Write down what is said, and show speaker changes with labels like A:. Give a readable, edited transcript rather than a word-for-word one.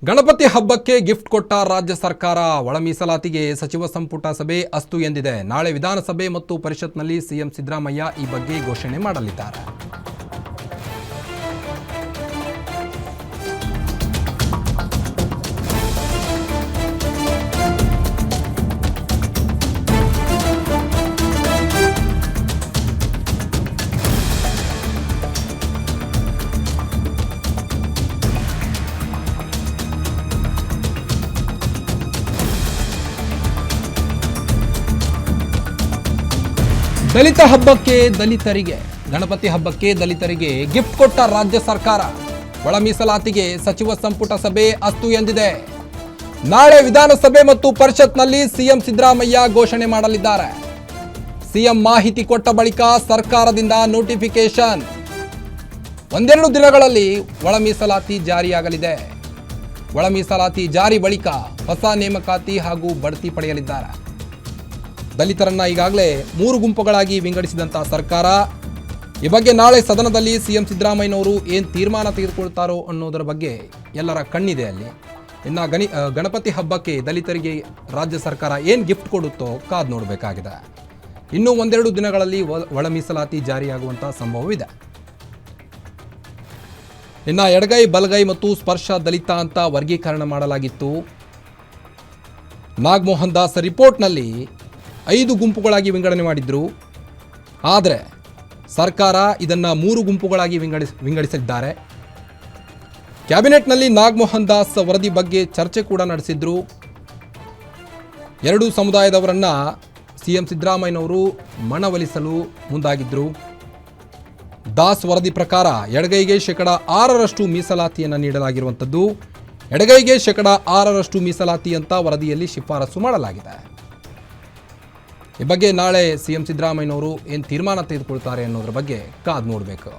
A: ಗಣಪತಿ ಹಬ್ಬಕ್ಕೆ ಗಿಫ್ಟ್ ಕೊಟ್ಟ ರಾಜ್ಯ ಸರ್ಕಾರ. ಒಳ ಮೀಸಲಾತಿಗೆ ಸಚಿವ ಸಂಪುಟ ಸಭೆ ಅಸ್ತು ಎಂದಿದೆ. ನಾಳೆ ವಿಧಾನಸಭೆ ಮತ್ತು ಪರಿಷತ್ನಲ್ಲಿ ಸಿಎಂ ಸಿದ್ದರಾಮಯ್ಯ ಈ ಬಗ್ಗೆ ಘೋಷಣೆ ಮಾಡಲಿದ್ದಾರೆ. ದಲಿತ ಹಬ್ಬಕ್ಕೆ ದಲಿತರಿಗೆ ಗಣಪತಿ ಹಬ್ಬಕ್ಕೆ ದಲಿತರಿಗೆ ಗಿಫ್ಟ್ ಕೊಟ್ಟ ರಾಜ್ಯ ಸರ್ಕಾರ. ಒಳ ಮೀಸಲಾತಿಗೆ ಸಚಿವ ಸಂಪುಟ ಸಭೆ ಅಸ್ತು ಎಂದಿದೆ. ನಾಳೆ ವಿಧಾನಸಭೆ ಮತ್ತು ಪರಿಷತ್ನಲ್ಲಿ ಸಿಎಂ ಸಿದ್ದರಾಮಯ್ಯ ಘೋಷಣೆ ಮಾಡಲಿದ್ದಾರೆ. ಸಿಎಂ ಮಾಹಿತಿ ಕೊಟ್ಟ ಬಳಿಕ ಸರ್ಕಾರದಿಂದ ನೋಟಿಫಿಕೇಶನ್. ಒಂದೆರಡು ದಿನಗಳಲ್ಲಿ ಒಳ ಮೀಸಲಾತಿ ಜಾರಿಯಾಗಲಿದೆ. ಒಳ ಮೀಸಲಾತಿ ಜಾರಿ ಬಳಿಕ ಹೊಸ ನೇಮಕಾತಿ ಹಾಗೂ ಬಡ್ತಿ ಪಡೆಯಲಿದ್ದಾರೆ. ದಲಿತರನ್ನ ಈಗಾಗಲೇ 3 ಗುಂಪುಗಳಾಗಿ ವಿಂಗಡಿಸಿದಂಥ ಸರ್ಕಾರ ಈ ಬಗ್ಗೆ ನಾಳೆ ಸದನದಲ್ಲಿ ಸಿಎಂ ಸಿದ್ದರಾಮಯ್ಯನವರು ಏನು ತೀರ್ಮಾನ ತೆಗೆದುಕೊಳ್ತಾರೋ ಅನ್ನೋದರ ಬಗ್ಗೆ ಎಲ್ಲರ ಕಣ್ಣಿದೆ ಅಲ್ಲಿ. ಇನ್ನು ಗಣಪತಿ ಹಬ್ಬಕ್ಕೆ ದಲಿತರಿಗೆ ರಾಜ್ಯ ಸರ್ಕಾರ ಏನು ಗಿಫ್ಟ್ ಕೊಡುತ್ತೋ ಕಾದು ನೋಡಬೇಕಾಗಿದೆ. ಇನ್ನೂ ಒಂದೆರಡು ದಿನಗಳಲ್ಲಿ ಒಳ ಮೀಸಲಾತಿ ಜಾರಿಯಾಗುವಂಥ ಸಂಭವವಿದೆ. ಇನ್ನು ಎಡಗೈ ಬಲಗೈ ಮತ್ತು ಸ್ಪರ್ಶ ದಲಿತ ಅಂತ ವರ್ಗೀಕರಣ ಮಾಡಲಾಗಿತ್ತು. ನಾಗಮೋಹನ್ ದಾಸ್ ರಿಪೋರ್ಟ್ನಲ್ಲಿ 5 ಗುಂಪುಗಳಾಗಿ ವಿಂಗಡಣೆ ಮಾಡಿದ್ರು. ಆದರೆ ಸರ್ಕಾರ ಇದನ್ನು 3 ಗುಂಪುಗಳಾಗಿ ವಿಂಗಡಿಸಿದ್ದಾರೆ. ಕ್ಯಾಬಿನೆಟ್ನಲ್ಲಿ ನಾಗಮೋಹನ್ ದಾಸ್ ವರದಿ ಬಗ್ಗೆ ಚರ್ಚೆ ಕೂಡ ನಡೆಸಿದ್ರು. 2 ಸಮುದಾಯದವರನ್ನ ಸಿಎಂ ಸಿದ್ದರಾಮಯ್ಯನವರು ಮನವೊಲಿಸಲು ಮುಂದಾಗಿದ್ದರು. ದಾಸ್ ವರದಿ ಪ್ರಕಾರ ಎಡಗೈಗೆ 6% ಮೀಸಲಾತಿಯನ್ನು ನೀಡಲಾಗಿರುವಂಥದ್ದು. ಎಡಗೈಗೆ 6% ಮೀಸಲಾತಿ ಅಂತ ವರದಿಯಲ್ಲಿ ಶಿಫಾರಸು ಮಾಡಲಾಗಿದೆ. ಈ ಬಗ್ಗೆ ನಾಳೆ ಸಿಎಂ ಸಿದ್ದರಾಮಯ್ಯನವರು ಏನು ತೀರ್ಮಾನ ತೆಗೆದುಕೊಳ್ತಾರೆ ಅನ್ನೋದ್ರ ಬಗ್ಗೆ ಕಾದು ನೋಡಬೇಕು.